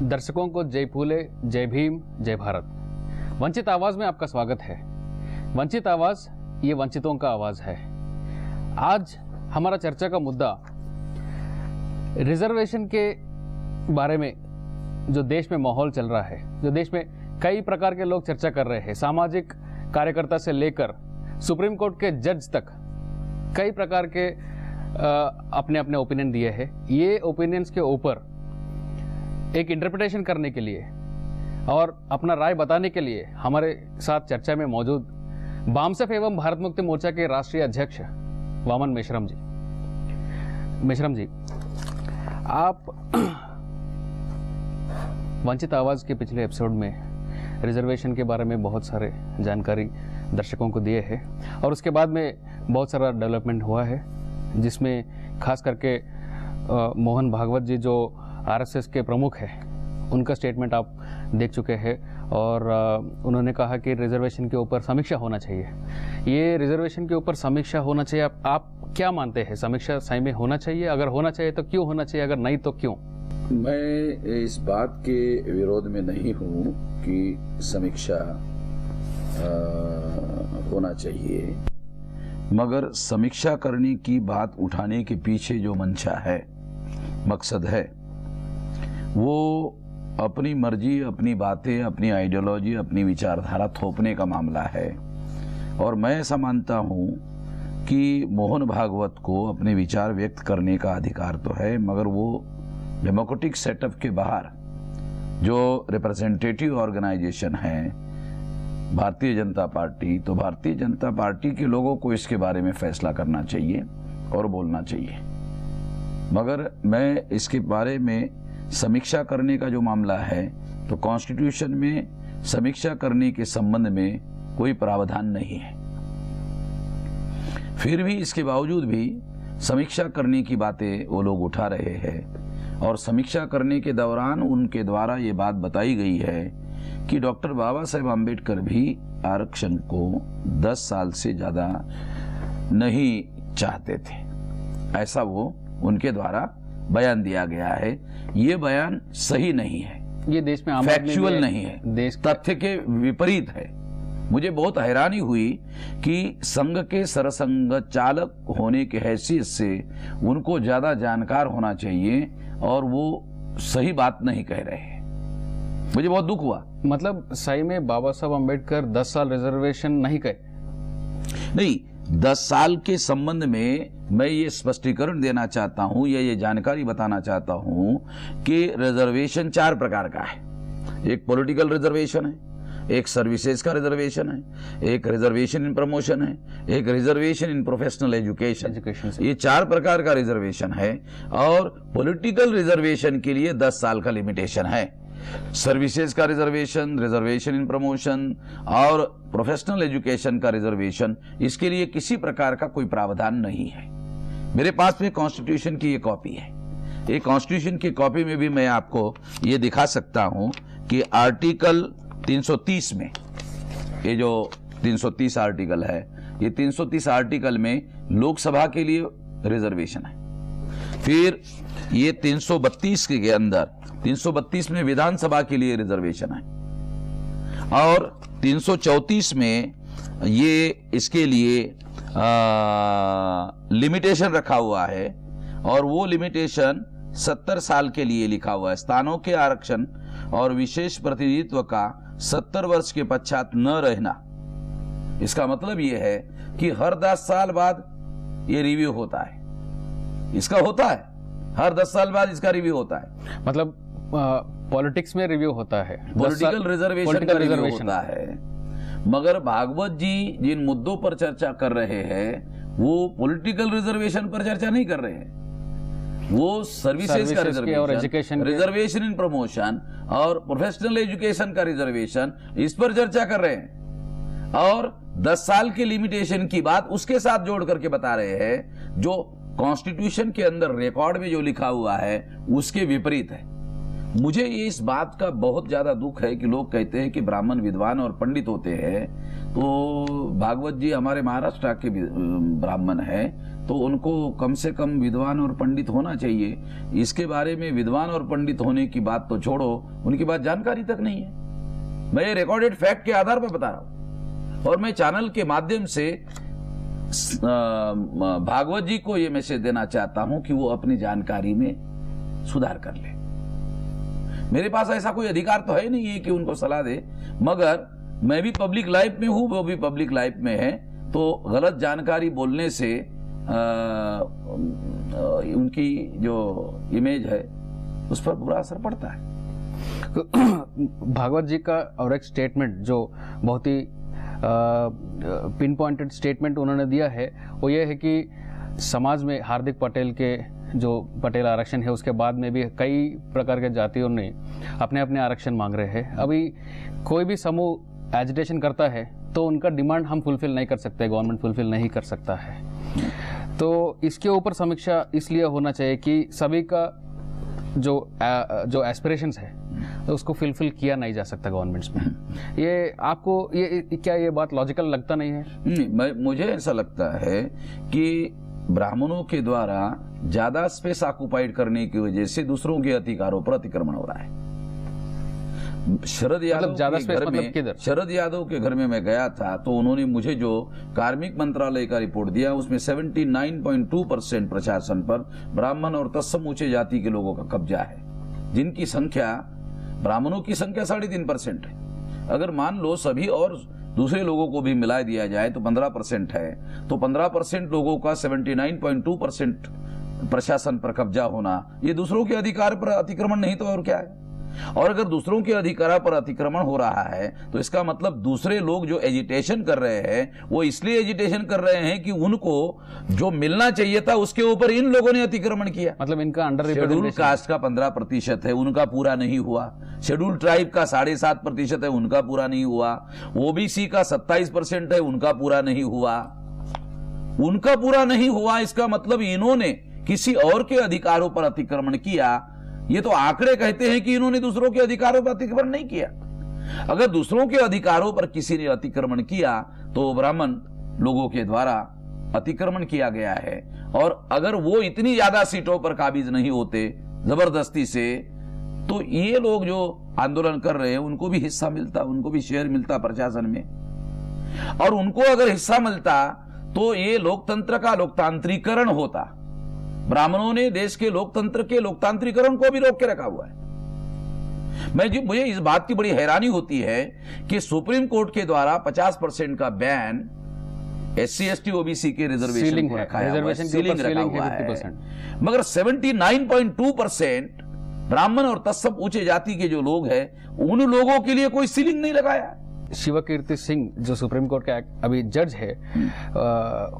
दर्शकों को जय फूले, जय भीम, जय भारत। वंचित आवाज में आपका स्वागत है। वंचित आवाज ये वंचितों का आवाज है। आज हमारा चर्चा का मुद्दा रिजर्वेशन के बारे में जो देश में माहौल चल रहा है, जो देश में कई प्रकार के लोग चर्चा कर रहे हैं, सामाजिक कार्यकर्ता से लेकर सुप्रीम कोर्ट के जज तक कई प्रकार के अपने अपने ओपिनियन दिए हैं। ये ओपिनियंस के ऊपर एक इंटरप्रिटेशन करने के लिए और अपना राय बताने के लिए हमारे साथ चर्चा में मौजूद बामसेफ एवं भारत मुक्ति मोर्चा के राष्ट्रीय अध्यक्ष वामन मेश्राम जी। मेश्राम जी, आप वंचित आवाज के पिछले एपिसोड में रिजर्वेशन के बारे में बहुत सारे जानकारी दर्शकों को दिए हैं और उसके बाद में बहुत सारा डेवलपमेंट हुआ है, जिसमें खास करके मोहन भागवत जी जो आरएसएस के प्रमुख हैं, उनका स्टेटमेंट आप देख चुके हैं और उन्होंने कहा कि रिजर्वेशन के ऊपर समीक्षा होना चाहिए। ये रिजर्वेशन के ऊपर समीक्षा होना चाहिए, आप क्या मानते हैं? समीक्षा सही में होना चाहिए? अगर होना चाहिए तो क्यों होना चाहिए, अगर नहीं तो क्यों? मैं इस बात के विरोध में नहीं हूं कि समीक्षा होना चाहिए, मगर समीक्षा करने की बात उठाने के पीछे जो मंशा है, मकसद है, वो अपनी मर्जी, अपनी बातें, अपनी आइडियोलॉजी, अपनी विचारधारा थोपने का मामला है। और मैं ऐसा मानता हूं कि मोहन भागवत को अपने विचार व्यक्त करने का अधिकार तो है, मगर वो डेमोक्रेटिक सेटअप के बाहर जो रिप्रेजेंटेटिव ऑर्गेनाइजेशन है भारतीय जनता पार्टी, तो भारतीय जनता पार्टी के लोगों को इसके बारे में फैसला करना चाहिए और बोलना चाहिए। मगर मैं इसके बारे में समीक्षा करने का जो मामला है, तो कॉन्स्टिट्यूशन में समीक्षा करने के संबंध में कोई प्रावधान नहीं है। फिर भी इसके बावजूद भी समीक्षा करने की बातें वो लोग उठा रहे हैं और समीक्षा करने के दौरान उनके द्वारा ये बात बताई गई है कि डॉक्टर बाबा साहेब आम्बेडकर भी आरक्षण को 10 साल से ज्यादा नहीं चाहते थे, ऐसा वो उनके द्वारा बयान दिया गया है। ये बयान सही नहीं है, ये देश में फैक्चुअल नहीं है, देश तथ्य के विपरीत है। मुझे बहुत हैरानी हुई कि संघ के सरसंघ चालक होने के हैसियत से उनको ज्यादा जानकार होना चाहिए और वो सही बात नहीं कह रहे हैं। मुझे बहुत दुख हुआ। मतलब सही में बाबा साहब अम्बेडकर 10 साल रिजर्वेशन नहीं कहे? नहीं, 10 साल के संबंध में मैं ये स्पष्टीकरण देना चाहता हूं या ये जानकारी बताना चाहता हूं कि रिजर्वेशन 4 प्रकार का है। एक पॉलिटिकल रिजर्वेशन है, एक सर्विसेज का रिजर्वेशन है, एक रिजर्वेशन इन प्रमोशन है, एक रिजर्वेशन इन प्रोफेशनल एजुकेशन। ये 4 प्रकार का रिजर्वेशन है और पॉलिटिकल रिजर्वेशन के लिए 10 साल का लिमिटेशन है। सर्विसेज का रिजर्वेशन, रिजर्वेशन इन प्रमोशन और प्रोफेशनल एजुकेशन का रिजर्वेशन, इसके लिए किसी प्रकार का कोई प्रावधान नहीं है। मेरे पास में कॉन्स्टिट्यूशन की ये कॉपी है। ये कॉन्स्टिट्यूशन की कॉपी में भी मैं आपको ये दिखा सकता हूं कि आर्टिकल 330 में, ये जो 330 आर्टिकल है, ये 330 आर्टिकल में लोकसभा के लिए रिजर्वेशन है। फिर ये 332 के अंदर 332 में विधानसभा के लिए रिजर्वेशन है और 334 में ये इसके लिए लिमिटेशन रखा हुआ है और वो लिमिटेशन 70 साल के लिए लिखा हुआ है। स्थानों के आरक्षण और विशेष प्रतिनिधित्व का 70 वर्ष के पश्चात न रहना। इसका मतलब ये है कि हर 10 साल बाद ये रिव्यू होता है। इसका होता है, हर 10 साल बाद इसका रिव्यू होता है। मतलब पॉलिटिक्स में रिव्यू होता है, पॉलिटिकल रिजर्वेशन का रिव्यू होता है। मगर भागवत जी जिन मुद्दों पर चर्चा कर रहे हैं वो पॉलिटिकल रिजर्वेशन पर चर्चा नहीं कर रहे हैं। वो सर्विसेज का रिजर्वेशन, रिजर्वेशन इन प्रमोशन और प्रोफेशनल एजुकेशन का रिजर्वेशन, इस पर चर्चा कर रहे हैं और 10 साल के लिमिटेशन की बात उसके साथ जोड़ करके बता रहे हैं जो कॉन्स्टिट्यूशन के अंदर रिकॉर्ड में जो लिखा हुआ है उसके विपरीत है। मुझे ये इस बात का बहुत ज्यादा दुख है कि लोग कहते हैं कि ब्राह्मण विद्वान और पंडित होते हैं, तो भागवत जी हमारे महाराष्ट्र के ब्राह्मण हैं, तो उनको कम से कम विद्वान और पंडित होना चाहिए। इसके बारे में विद्वान और पंडित होने की बात तो छोड़ो, उनकी बात जानकारी तक नहीं है। मैं रिकॉर्डेड फैक्ट के आधार पर बता रहा हूं और मैं चैनल के माध्यम से भागवत जी को यह मैसेज देना चाहता हूं कि वो अपनी जानकारी में सुधार कर ले। मेरे पास ऐसा कोई अधिकार तो है नहीं है कि उनको सलाह दे, मगर मैं भी पब्लिक लाइफ में हूं, वो भी पब्लिक लाइफ में है, तो गलत जानकारी बोलने से उनकी जो इमेज है उस पर बुरा असर पड़ता है। भागवत जी का और एक स्टेटमेंट जो बहुत ही पिन पॉइंटेड स्टेटमेंट उन्होंने दिया है वो ये है कि समाज में हार्दिक पटेल के जो पटेल आरक्षण है उसके बाद में भी कई प्रकार के जातियों ने अपने अपने आरक्षण मांग रहे हैं। अभी कोई भी समूह एजिटेशन करता है तो उनका डिमांड हम फुलफिल नहीं कर सकते, गवर्नमेंट फुलफिल नहीं कर सकता है। तो इसके ऊपर समीक्षा इसलिए होना चाहिए कि सभी का जो एस्पिरेशंस है उसको फुलफिल किया नहीं जा सकता गवर्नमेंट्स में। ये आपको क्या ये बात लॉजिकल लगता नहीं है? नहीं, मुझे ऐसा लगता है कि ब्राह्मणों के द्वारा ज्यादा स्पेस ऑक्युपाइड करने की वजह से दूसरों के अधिकारों पर अतिक्रमण हो रहा है। शरद यादव के घर में, शरद यादव के घर में मैं गया था तो उन्होंने मुझे जो कार्मिक मंत्रालय का रिपोर्ट दिया उसमें 79.2% प्रशासन पर ब्राह्मण और तत्सम ऊंचे जाति के लोगों का कब्जा है, जिनकी संख्या ब्राह्मणों की संख्या 3.5% है। अगर मान लो सभी और दूसरे लोगों को भी मिला दिया जाए तो 15% है, तो 15% लोगों का 79.2% प्रशासन पर कब्जा होना, ये दूसरों के अधिकार पर अतिक्रमण नहीं तो और क्या है। और अगर दूसरों के अधिकार पर अतिक्रमण हो रहा है तो इसका मतलब दूसरे लोग जो एजिटेशन कर रहे हैं वो इसलिए एजिटेशन कर रहे हैं कि उनको जो मिलना चाहिए था उसके ऊपर इन लोगों ने अतिक्रमण किया। मतलब इनका अंडर शेड्यूल कास्ट का 15% है, उनका पूरा नहीं हुआ। शेड्यूल ट्राइब का 7.5% है, उनका पूरा नहीं हुआ। ओबीसी का 27% है, उनका पूरा नहीं हुआ। उनका पूरा नहीं हुआ इसका मतलब इन्होंने किसी और के अधिकारों पर अतिक्रमण किया। ये तो आंकड़े कहते हैं कि इन्होंने दूसरों के अधिकारों पर अतिक्रमण नहीं किया। अगर दूसरों के अधिकारों पर किसी ने अतिक्रमण किया तो ब्राह्मण लोगों के द्वारा अतिक्रमण किया गया है। और अगर वो इतनी ज्यादा सीटों पर काबिज नहीं होते जबरदस्ती से, तो ये लोग जो आंदोलन कर रहे हैं उनको भी हिस्सा मिलता, उनको भी शेयर मिलता प्रशासन में। और उनको अगर हिस्सा मिलता तो ये लोकतंत्र का लोकतांत्रिकरण होता। ब्राह्मणों ने देश के लोकतंत्र के लोकतांत्रिकरण को भी रोक के रखा हुआ है। मुझे इस बात की बड़ी हैरानी होती है कि सुप्रीम कोर्ट के द्वारा 50% का बैन SC ST OBC के रिजर्वेशन को रखा है, सीलिंग रखा हुआ है, मगर 79.2% ब्राह्मण और तत्सम ऊंचे जाति के जो लोग हैं उन लोगों के लिए कोई सीलिंग नहीं लगाया। शिवकीर्ति सिंह जो सुप्रीम कोर्ट के अभी जज है,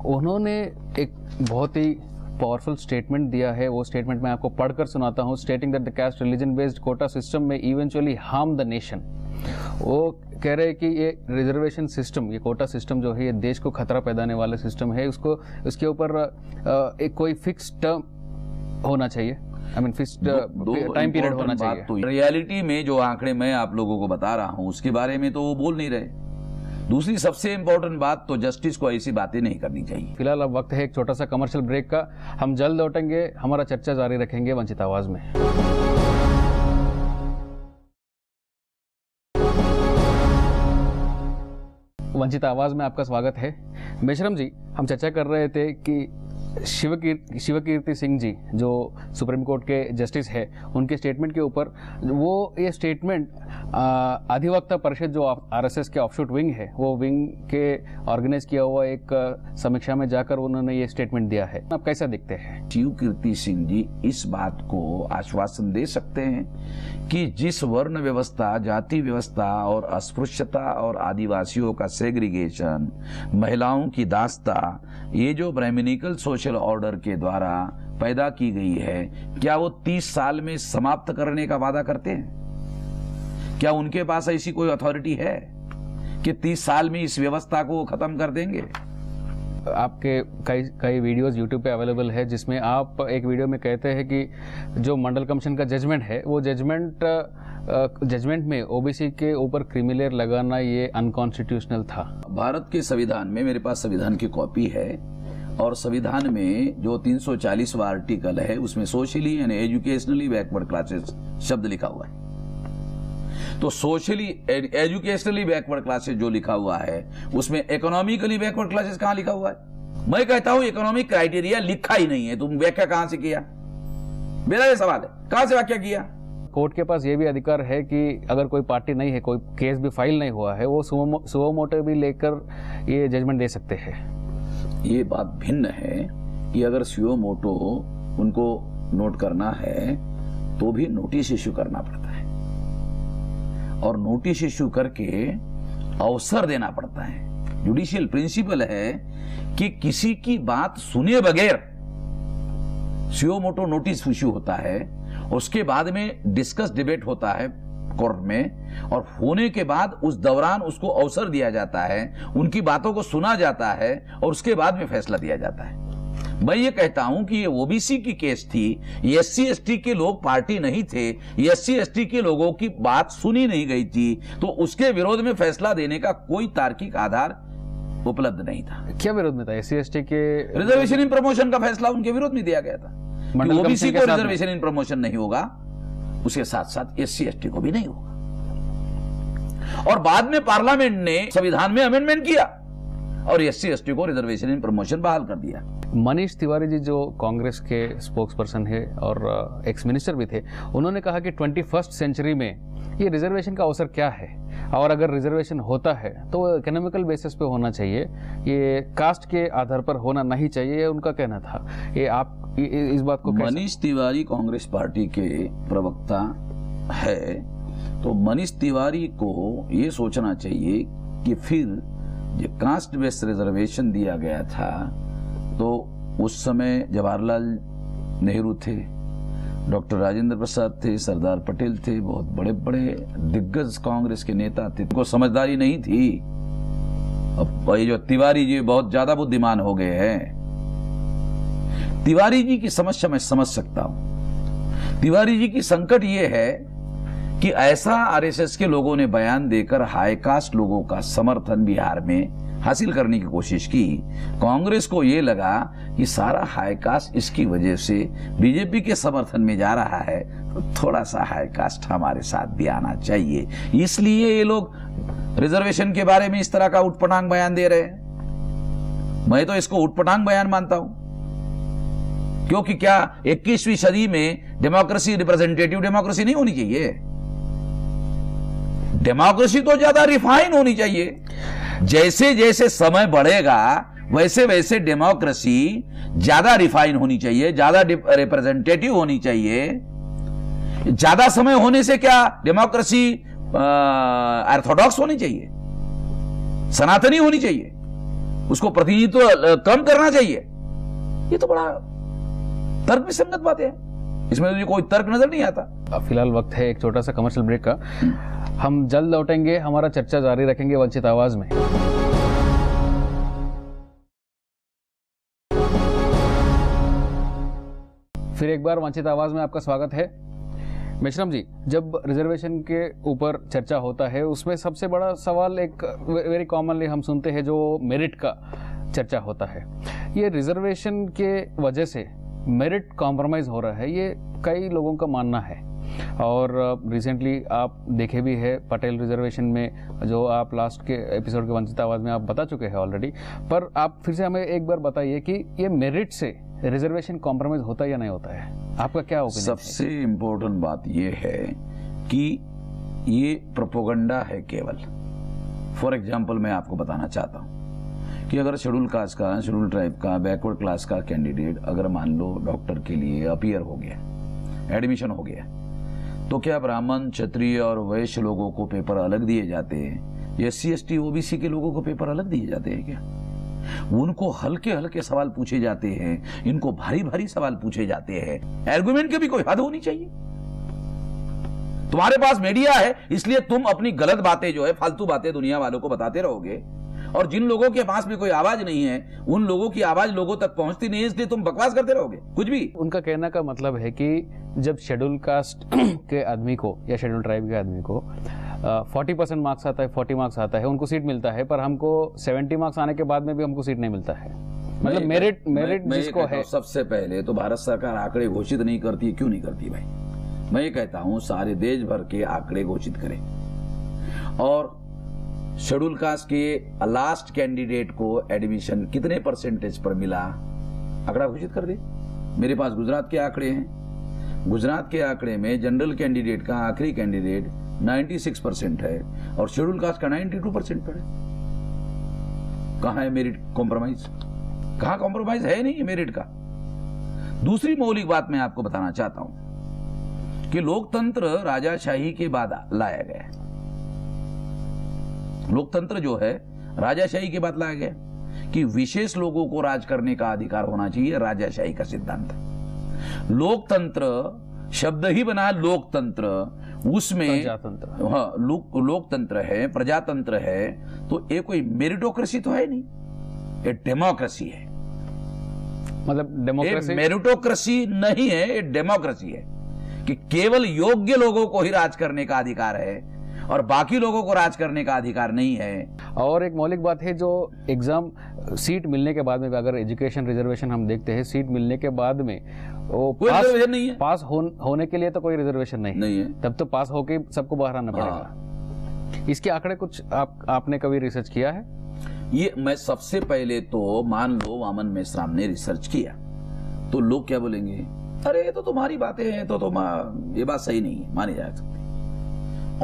उन्होंने एक बहुत ही पावरफुल स्टेटमेंट दिया है। वो स्टेटमेंट मैं आपको पढ़कर सुनाता हूं। Stating that the caste religion based quota system में इवेंचुअली हार्म द नेशन। वो कह रहे हैं कि ये रिजर्वेशन सिस्टम, ये कोटा सिस्टम जो है ये देश को खतरा पैदाने वाला सिस्टम है। उसके ऊपर एक कोई फिक्स टर्म होना चाहिए, I mean fix time period होना चाहिए। तो रियलिटी में जो आंकड़े मैं आप लोगों को बता रहा हूं उसके बारे में तो वो बोल नहीं रहे। दूसरी सबसे इंपॉर्टेंट बात तो जस्टिस को ऐसी बातें नहीं करनी चाहिए। फिलहाल अब वक्त है एक छोटा सा कमर्शियल ब्रेक का। हम जल्द लौटेंगे, हमारा चर्चा जारी रखेंगे वंचित आवाज में। वंचित आवाज में आपका स्वागत है। मेश्राम जी, हम चर्चा कर रहे थे कि शिवकीर्ति सिंह जी जो सुप्रीम कोर्ट के जस्टिस है उनके स्टेटमेंट के ऊपर, वो ये स्टेटमेंट अधिवक्ता परिषद जो आरएसएस के ऑफशूट विंग है वो विंग के ऑर्गेनाइज किया हुआ एक समीक्षा में जाकर उन्होंने ये स्टेटमेंट दिया है। आप कैसा देखते हैं? शिवकीर्ति सिंह जी इस बात को आश्वासन दे सकते हैं कि जिस वर्ण व्यवस्था, जाति व्यवस्था और अस्पृश्यता और आदिवासियों का सेग्रीगेशन, महिलाओं की दास्ता, ये जो ब्राह्मणिकल सोशल ऑर्डर के द्वारा पैदा की गई है, क्या वो 30 साल में समाप्त करने का वादा करते हैं? क्या उनके पास ऐसी कोई अथॉरिटी है कि 30 साल में इस व्यवस्था को खत्म कर देंगे? आपके कई वीडियोस यूट्यूब पे अवेलेबल है जिसमें आप एक वीडियो में कहते हैं कि जो मंडल कमीशन का जजमेंट है वो जजमेंट में ओबीसी के ऊपर क्रिमिलेयर लगाना ये अनकॉन्स्टिट्यूशनल था। भारत के संविधान में, मेरे पास संविधान की कॉपी है, और संविधान में जो 340वां आर्टिकल है उसमें socially and educationally backward classes शब्द लिखा हुआ है। तो सोशली एजुकेशनली बैकवर्ड क्लासेस जो लिखा हुआ है उसमें इकोनॉमिकली बैकवर्ड क्लासेस कहां लिखा हुआ है? मैं कहता हूं इकोनॉमिक क्राइटेरिया लिखा ही नहीं है, तुम व्याख्या कहां से किया? मेरा ये सवाल है, कहां से व्याख्या किया? कोर्ट के पास ये भी अधिकार है कि अगर कोई पार्टी नहीं है, कोई केस भी फाइल नहीं हुआ है, वो सुओ मोटो भी लेकर ये जजमेंट दे सकते हैं। ये बात भिन्न है कि अगर सुओ मोटो उनको नोट करना है तो भी नोटिस इश्यू करना पड़ता है, और नोटिस इश्यू करके अवसर देना पड़ता है। जुडिशियल प्रिंसिपल है कि किसी की बात सुने बगैर सुओ मोटो नोटिस इश्यू होता है, उसके बाद में डिस्कस डिबेट होता है कोर्ट में, और होने के बाद उस दौरान उसको अवसर दिया जाता है, उनकी बातों को सुना जाता है और उसके बाद में फैसला दिया जाता है। मैं ये कहता हूं कि ये ओबीसी की केस थी, एससी एसटी के लोग पार्टी नहीं थे, एससी एसटी के लोगों की बात सुनी नहीं गई थी, तो उसके विरोध में फैसला देने का कोई तार्किक आधार उपलब्ध नहीं था। क्या विरोध में था? एससी एसटी के रिजर्वेशन इन प्रमोशन का फैसला उनके विरोध में दिया गया था। ओबीसी को रिजर्वेशन इन प्रमोशन नहीं होगा, उसके साथ साथ एससी एसटी को भी नहीं होगा। और बाद में पार्लियामेंट ने संविधान में अमेंडमेंट किया और एससी एसटी को रिजर्वेशन इन प्रमोशन बहाल कर दिया। मनीष तिवारी जी जो कांग्रेस के स्पोक्स पर्सन है और एक्स मिनिस्टर भी थे, उन्होंने कहा कि 21st सेंचुरी में ये रिजर्वेशन का अवसर क्या है, और अगर रिजर्वेशन होता है तो वो इकोनॉमिकल बेसिस पे होना चाहिए, ये कास्ट के आधार पर होना नहीं चाहिए, ये उनका कहना था। ये आप इस बात को मनीष तिवारी कांग्रेस पार्टी के प्रवक्ता है, तो मनीष तिवारी को ये सोचना चाहिए कि फिर जो कास्ट बेस्ड रिजर्वेशन दिया गया था तो उस समय जवाहरलाल नेहरू थे, डॉक्टर राजेंद्र प्रसाद थे, सरदार पटेल थे, बहुत बड़े बड़े दिग्गज कांग्रेस के नेता थे, उनको समझदारी नहीं थी। अब ये जो तिवारी जी बहुत ज्यादा बुद्धिमान हो गए हैं। तिवारी जी की समस्या मैं समझ सकता हूं। तिवारी जी की संकट ये है कि ऐसा आरएसएस के लोगों ने बयान देकर हाई कास्ट लोगों का समर्थन बिहार में हासिल करने की कोशिश की। कांग्रेस को यह लगा कि सारा हाई कास्ट इसकी वजह से बीजेपी के समर्थन में जा रहा है, तो थोड़ा सा हाई कास्ट हमारे साथ भी आना चाहिए, इसलिए ये लोग रिजर्वेशन के बारे में इस तरह का उटपटांग बयान दे रहे हैं। मैं तो इसको उटपटांग बयान मानता हूं, क्योंकि क्या 21वीं सदी में डेमोक्रेसी रिप्रेजेंटेटिव डेमोक्रेसी नहीं होनी चाहिए? डेमोक्रेसी तो ज्यादा रिफाइन होनी चाहिए। जैसे जैसे समय बढ़ेगा वैसे वैसे डेमोक्रेसी ज्यादा रिफाइन होनी चाहिए, ज्यादा रिप्रेजेंटेटिव होनी चाहिए। ज्यादा समय होने से क्या डेमोक्रेसी ऑर्थोडॉक्स होनी चाहिए, सनातनी होनी चाहिए, उसको प्रतिनिधित्व कम करना चाहिए? ये तो बड़ा तर्क विसंगत बात है, इसमें मुझे कोई तर्क नजर नहीं आता। फिलहाल वक्त है एक छोटा सा कमर्शियल ब्रेक का, हम जल्द लौटेंगे, हमारा चर्चा जारी रखेंगे वंचित आवाज में। फिर एक बार वंचित आवाज में आपका स्वागत है। मेश्राम जी, जब रिजर्वेशन के ऊपर चर्चा होता है उसमें सबसे बड़ा सवाल एक वेरी कॉमनली हम सुनते हैं जो मेरिट का चर्चा होता है। ये रिजर्वेशन के वजह से मेरिट कॉम्प्रोमाइज हो रहा है, ये कई लोगों का मानना है। और रिसेंटली आप देखे भी है पटेल रिजर्वेशन में, जो आप लास्ट के एपिसोड के वंचित आवाज में आप बता चुके हैं ऑलरेडी, पर आप फिर से हमें एक बार बताइए कि ये मेरिट से रिजर्वेशन कॉम्प्रोमाइज होता है या नहीं होता है? आपका क्या ओपिनियन है? सबसे इंपॉर्टेंट बात यह है कि ये प्रोपोगंडा है केवल। फॉर एग्जाम्पल मैं आपको बताना चाहता हूं कि अगर शेड्यूल कास्ट का, शेड्यूल ट्राइब का, बैकवर्ड क्लास का कैंडिडेट अगर मान लो डॉक्टर के लिए अपीयर हो गया, एडमिशन हो गया, तो क्या ब्राह्मण, क्षत्रिय और वैश्य लोगों को पेपर अलग दिए जाते हैं? एससी एसटी ओबीसी के लोगों को पेपर अलग दिए जाते हैं क्या? उनको हल्के हल्के सवाल पूछे जाते हैं, इनको भारी भारी सवाल पूछे जाते हैं। आर्गुमेंट की भी कोई हद होनी चाहिए। तुम्हारे पास मीडिया है इसलिए तुम अपनी गलत बातें जो है, फालतू बातें दुनिया वालों को बताते रहोगे, और जिन लोगों के पास में कोई आवाज नहीं है उन लोगों की आवाज लोगों तक पहुंचती नहीं है, इसलिए तुम बकवास करते रहोगे कुछ भी। उनका कहने का मतलब है कि जब शेड्यूल कास्ट के आदमी को या शेड्यूल ट्राइब के आदमी को 40% मार्क्स आता है, 40 मार्क्स आता है, उनको सीट मिलता है, पर हमको 70 मार्क्स आने के बाद में भी हमको सीट नहीं मिलता है। मतलब मेरिट जिसको है। सबसे पहले तो भारत सरकार आंकड़े घोषित नहीं करती है। क्यों नहीं करती भाई? मैं ये कहता हूं सारे देश भर के आंकड़े घोषित करें और शेड्यूल कास्ट के लास्ट कैंडिडेट को एडमिशन कितने परसेंटेज पर मिला आंकड़ा घोषित कर दे। मेरे पास गुजरात के आंकड़े हैं। गुजरात के आंकड़े में जनरल कैंडिडेट का आखिरी कैंडिडेट 96% है और शेड्यूल कास्ट का 92% पर है। कहां है मेरिट कॉम्प्रोमाइज? कहां कॉम्प्रोमाइज है नहीं मेरिट का। दूसरी मौलिक बात मैं आपको बताना चाहता हूं कि लोकतंत्र राजाशाही के बाद लाया गया है। लोकतंत्र जो है राजाशाही के बाद लाया गया कि विशेष लोगों को राज करने का अधिकार होना चाहिए। राजाशाही का सिद्धांत है। लोकतंत्र शब्द ही बना लोकतंत्र, उसमें हाँ लोकतंत्र है, प्रजातंत्र है, तो ये कोई मेरिटोक्रेसी तो है नहीं, ये डेमोक्रेसी है। मतलब डेमोक्रेसी मेरिटोक्रेसी नहीं है, ये डेमोक्रेसी है कि केवल योग्य लोगों को ही राज करने का अधिकार है और बाकी लोगों को राज करने का अधिकार नहीं है। और एक मौलिक बात है जो एग्जाम सीट मिलने के बाद में, अगर एजुकेशन रिजर्वेशन हम देखते हैं, सीट मिलने के बाद में वो कोई रिजर्वेशन नहीं है। पास होने के लिए तो कोई रिजर्वेशन नहीं है, तब तो पास होके सबको बाहर आना पड़ेगा। इसके आंकड़े कुछ आपने कभी रिसर्च किया है? ये मैं सबसे पहले तो मान लो वामन मेश्राम ने रिसर्च किया तो लोग क्या बोलेंगे, अरे ये तो तुम्हारी बातें हैं, तो ये बात सही नहीं है, मानी जा सकती।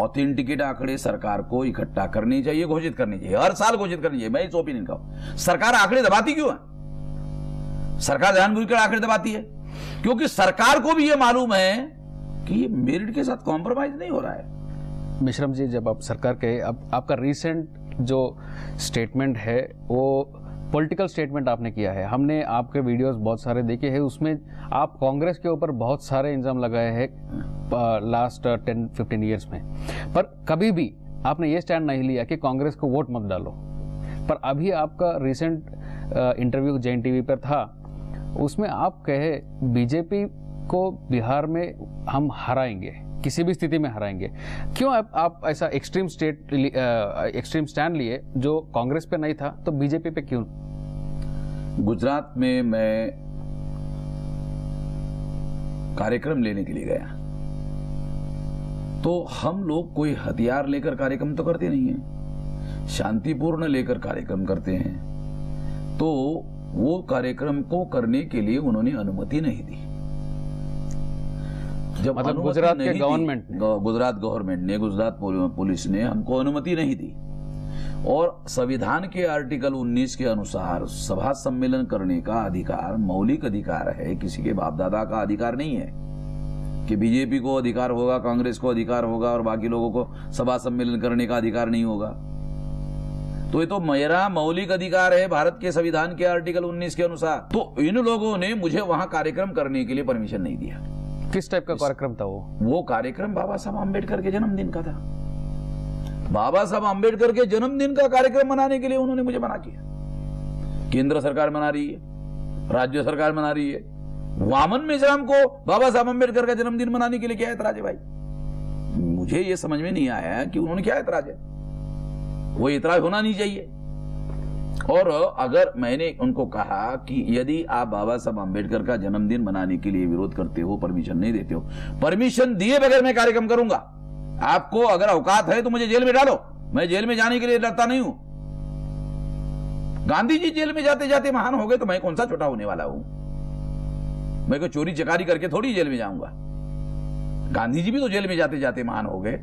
ऑथेंटिकेट आंकड़े सरकार को इकट्ठा करनी चाहिए, घोषित करनी चाहिए, हर साल घोषित करनी चाहिए। मैं इस ओपिनियन का हूं। सरकार आंकड़े दबाती क्यों है? सरकार जानबूझकर आंकड़े दबाती है क्योंकि सरकार को भी यह मालूम है कि ये मेरिट के साथ कॉम्प्रोमाइज नहीं हो रहा है। मेश्राम जी, जब आप सरकार के, अब आपका रिसेंट जो स्टेटमेंट है वो पॉलिटिकल स्टेटमेंट आपने किया है, हमने आपके वीडियोस बहुत सारे देखे हैं, उसमें आप कांग्रेस के ऊपर बहुत सारे इल्जाम लगाए हैं लास्ट 10-15 ईयर्स में, पर कभी भी आपने ये स्टैंड नहीं लिया कि कांग्रेस को वोट मत डालो। पर अभी आपका रिसेंट इंटरव्यू जैन टीवी पर था, उसमें आप कहे बीजेपी को बिहार में हम हराएंगे, किसी भी स्थिति में हराएंगे। क्यों आप ऐसा एक्सट्रीम स्टैंड लिए जो कांग्रेस पे नहीं था, तो बीजेपी पे क्यों? गुजरात में मैं कार्यक्रम लेने के लिए गया तो हम लोग कोई हथियार लेकर कार्यक्रम तो करते नहीं है, शांतिपूर्ण लेकर कार्यक्रम करते हैं। तो वो कार्यक्रम को करने के लिए उन्होंने अनुमति नहीं दी। जब मतलब गुजरात के गवर्नमेंट ने, गुजरात पुलिस ने हमको अनुमति नहीं दी और संविधान के आर्टिकल 19 के अनुसार सभा सम्मेलन करने का अधिकार मौलिक अधिकार है, किसी के बाप दादा का अधिकार नहीं है कि बीजेपी को अधिकार होगा, कांग्रेस को अधिकार होगा और बाकी लोगों को सभा सम्मेलन करने का अधिकार नहीं होगा। तो ये तो मेरा मौलिक अधिकार है भारत के संविधान के आर्टिकल 19 के अनुसार। तो इन लोगों ने मुझे वहां कार्यक्रम करने के लिए परमिशन नहीं दिया। किस टाइप का कार्यक्रम था वो कार्यक्रम बाबा साहब आम्बेडकर के जन्मदिन का था। बाबा साहब आम्बेडकर के जन्मदिन का कार्यक्रम मनाने के लिए उन्होंने मुझे मना किया। केंद्र सरकार मना रही है, राज्य सरकार मना रही है, वामन मेश्राम को बाबा साहब आम्बेडकर का जन्मदिन मनाने के लिए क्या ऐतराज है भाई? मुझे यह समझ में नहीं आया कि उन्होंने क्या ऐतराज है। वो ऐतराज होना नहीं चाहिए। और अगर मैंने उनको कहा कि यदि आप बाबा साहब आम्बेडकर का जन्मदिन मनाने के लिए विरोध करते हो, परमिशन नहीं देते हो, परमिशन दिए बगैर मैं कार्यक्रम करूंगा। आपको अगर औकात है तो मुझे जेल में डालो, मैं जेल में जाने के लिए डरता नहीं हूं। गांधी जी जेल में जाते जाते महान हो गए तो मैं कौन सा छोटा होने वाला हूं? मैं कोई चोरी चकारी करके थोड़ी जेल में जाऊंगा। गांधी जी भी तो जेल में जाते जाते महान हो गए,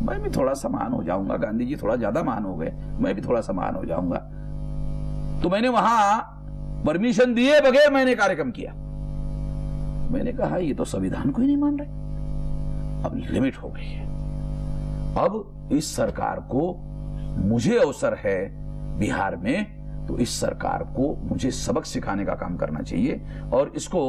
मैं भी थोड़ा सा महान हो जाऊंगा। गांधी जी थोड़ा ज्यादा महान हो गए, मैं भी थोड़ा सा महान हो जाऊंगा। तो मैंने वहां परमिशन दिए बगैर मैंने कार्यक्रम किया। मैंने कहा ये तो संविधान को ही नहीं मान रहे, अब लिमिट हो गई है। अब इस सरकार को, मुझे अवसर है बिहार में, तो इस सरकार को मुझे सबक सिखाने का काम करना चाहिए और इसको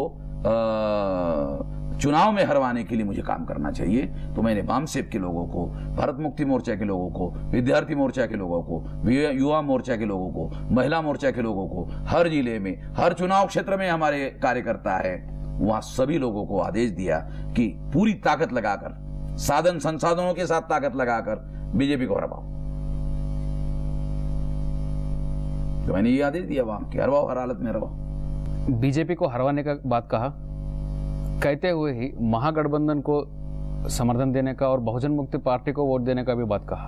चुनाव में हरवाने के लिए मुझे काम करना चाहिए। तो मैंने वामसेप के लोगों को, भारत मुक्ति मोर्चा के लोगों को, विद्यार्थी मोर्चा के लोगों को, युवा मोर्चा के लोगों को, महिला मोर्चा के लोगों को, हर जिले में, हर चुनाव क्षेत्र में हमारे कार्यकर्ता है, वहां सभी लोगों को आदेश दिया कि पूरी ताकत लगाकर, साधन संसाधनों के साथ ताकत लगाकर बीजेपी को हराओ। तो मैंने ये आदेश दिया वहां कि हरवाओ, हर हालत में हरवाओ। बीजेपी को हरवाने का बात कहा, कहते हुए ही महागठबंधन को समर्थन देने का और बहुजन मुक्ति पार्टी को वोट देने का भी बात कहा।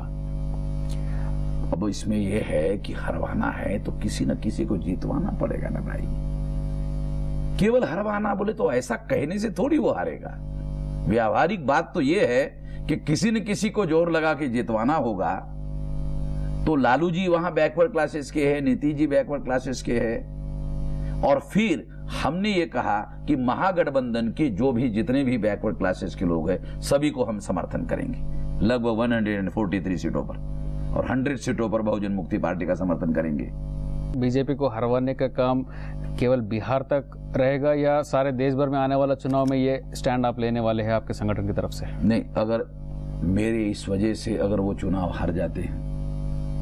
अब इसमें यह है कि हरवाना है तो किसी न किसी को जीतवाना पड़ेगा ना भाई। केवल हरवाना बोले तो ऐसा कहने से थोड़ी वो हारेगा। व्यावहारिक बात तो यह है कि किसी न किसी को जोर लगा के जितवाना होगा। तो लालू जी वहां बैकवर्ड क्लासेस के हैं, नीतीश जी बैकवर्ड क्लासेस के हैं, और फिर हमने ये कहा कि महागठबंधन के जो भी जितने भी बैकवर्ड क्लासेस के लोग हैं सभी को हम समर्थन करेंगे। लगभग 143 सीटों पर और 100 सीटों पर बहुजन मुक्ति पार्टी का समर्थन करेंगे। बीजेपी को हरवाने का काम केवल बिहार तक रहेगा या सारे देश भर में आने वाला चुनाव में ये स्टैंड आप लेने वाले हैं आपके संगठन की तरफ से? नहीं, अगर मेरे इस वजह से अगर वो चुनाव हार जाते हैं,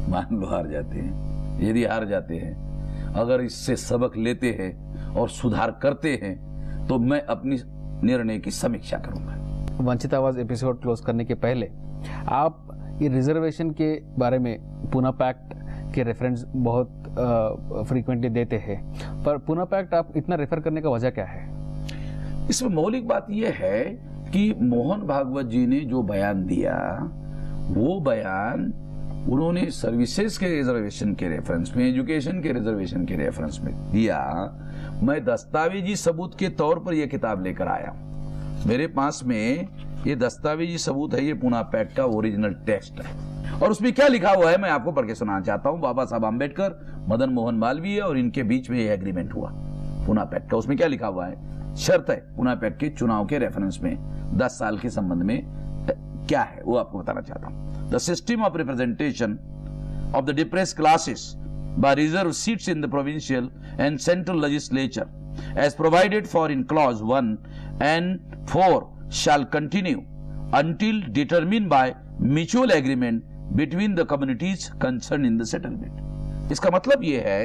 मान लो हार जाते हैं, यदि हार जाते हैं, अगर इससे सबक लेते हैं और सुधार करते हैं तो मैं अपनी निर्णय की समीक्षा करूंगा। वंचित आवाज एपिसोड क्लोज करने के पहले आप ये रिजर्वेशन के बारे में पूना पैक्ट के रेफरेंस बहुत फ्रीक्वेंटली देते हैं, पर पूना पैक्ट आप इतना रेफर करने का वजह क्या है? इसमें मौलिक बात यह है कि मोहन भागवत जी ने जो बयान दिया वो बयान उन्होंने सर्विसेज के रिजर्वेशन के रेफरेंस में, एजुकेशन के रिजर्वेशन के रेफरेंस में दिया। मैं दस्तावेजी सबूत के तौर पर यह किताब लेकर आया। मेरे पास में ये दस्तावेजी सबूत है, ये पूना पैक्ट का ओरिजिनल टेक्स्ट है और उसमें क्या लिखा हुआ है मैं आपको पढ़ के सुनाना चाहता हूं। बाबा साहब आम्बेडकर, मदन मोहन मालवीय और इनके बीच में यह एग्रीमेंट हुआ पूना पैक्ट का। उसमें क्या लिखा हुआ है? शर्त है पूना पैक्ट के चुनाव के रेफरेंस में 10 साल के संबंध में क्या है वो आपको बताना चाहता हूं। The system of representation of the depressed classes by reserved seats in the provincial and central legislature as provided for in clause 1 and 4 shall continue until determined by mutual agreement between the communities concerned in the settlement। इसका मतलब यह है,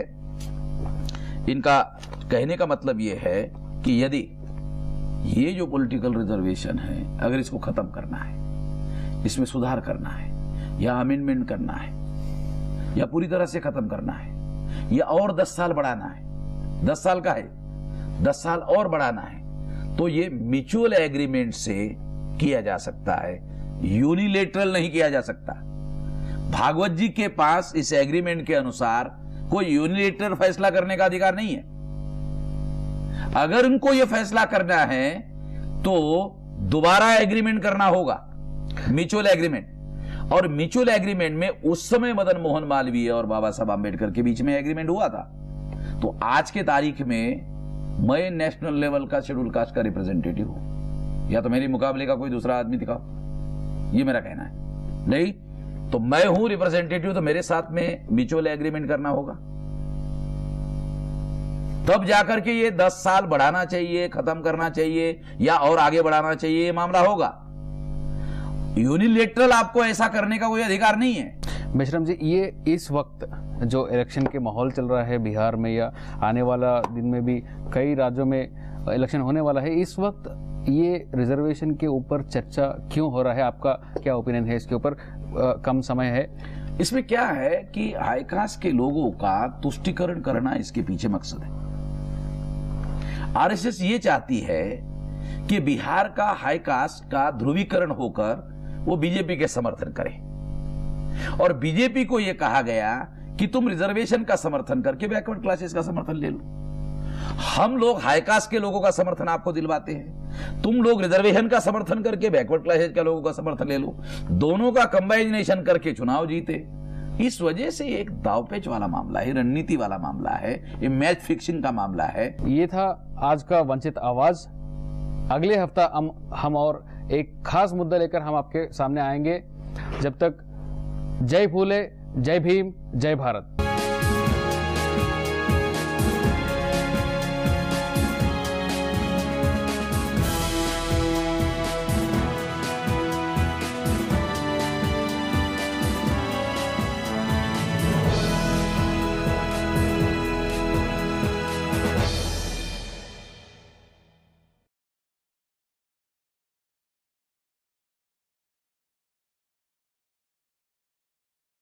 इनका कहने का मतलब यह है कि यदि ये जो पॉलिटिकल रिजर्वेशन है अगर इसको खत्म करना है, इसमें सुधार करना है या अमेंडमेंट करना है या पूरी तरह से खत्म करना है या और 10 साल बढ़ाना है, 10 साल का है, 10 साल और बढ़ाना है, तो ये म्यूचुअल एग्रीमेंट से किया जा सकता है, यूनिलेटरल नहीं किया जा सकता। भागवत जी के पास इस एग्रीमेंट के अनुसार कोई यूनिलेटरल फैसला करने का अधिकार नहीं है। अगर उनको यह फैसला करना है तो दोबारा एग्रीमेंट करना होगा, म्यूचुअल एग्रीमेंट। और म्यूचुअल एग्रीमेंट में उस समय मदन मोहन मालवीय और बाबा साहब आम्बेडकर के बीच में एग्रीमेंट हुआ था। तो आज के तारीख में मैं नेशनल लेवल का शेड्यूल कास्ट का रिप्रेजेंटेटिव हूं, या तो मेरे मुकाबले का कोई दूसरा आदमी दिखाओ, ये मेरा कहना है। नहीं तो मैं हूं रिप्रेजेंटेटिव, तो मेरे साथ में म्यूचुअल एग्रीमेंट करना होगा, तब जाकर के ये 10 साल बढ़ाना चाहिए, खत्म करना चाहिए या और आगे बढ़ाना चाहिए, ये मामला होगा। यूनिलेटरल आपको ऐसा करने का कोई अधिकार नहीं है। मेश्राम जी, ये इस वक्त जो इलेक्शन के माहौल चल रहा है बिहार में या आने वाला दिन में भी कई राज्यों में इलेक्शन होने वाला है, इस वक्त ये रिजर्वेशन के ऊपर चर्चा क्यों हो रहा है? आपका क्या ओपिनियन है इसके ऊपर? कम समय है। इसमें क्या है कि हाई कास्ट के लोगों का तुष्टिकरण करना इसके पीछे मकसद है। आरएसएस ये चाहती है कि बिहार का हाई कास्ट का ध्रुवीकरण होकर वो बीजेपी के समर्थन करे, और बीजेपी को यह कहा गया कि तुम रिजर्वेशन का समर्थन करके बैकवर्ड क्लासेस का समर्थन ले लो। हम लोग हाई कास्ट के लोगों का समर्थन आपको दिलवाते हैं, तुम लोग रिजर्वेशन का समर्थन करके बैकवर्ड क्लासेस के लोगों का समर्थन ले लो, दोनों का कंबाइनेशन करके चुनाव जीते। इस वजह से एक दावपेच वाला मामला है, रणनीति वाला मामला है, ये मैच फिक्सिंग का मामला है। ये था आज का वंचित आवाज। अगले हफ्ता हम और एक खास मुद्दा लेकर हम आपके सामने आएंगे। जब तक जय फूले, जय भीम, जय भारत।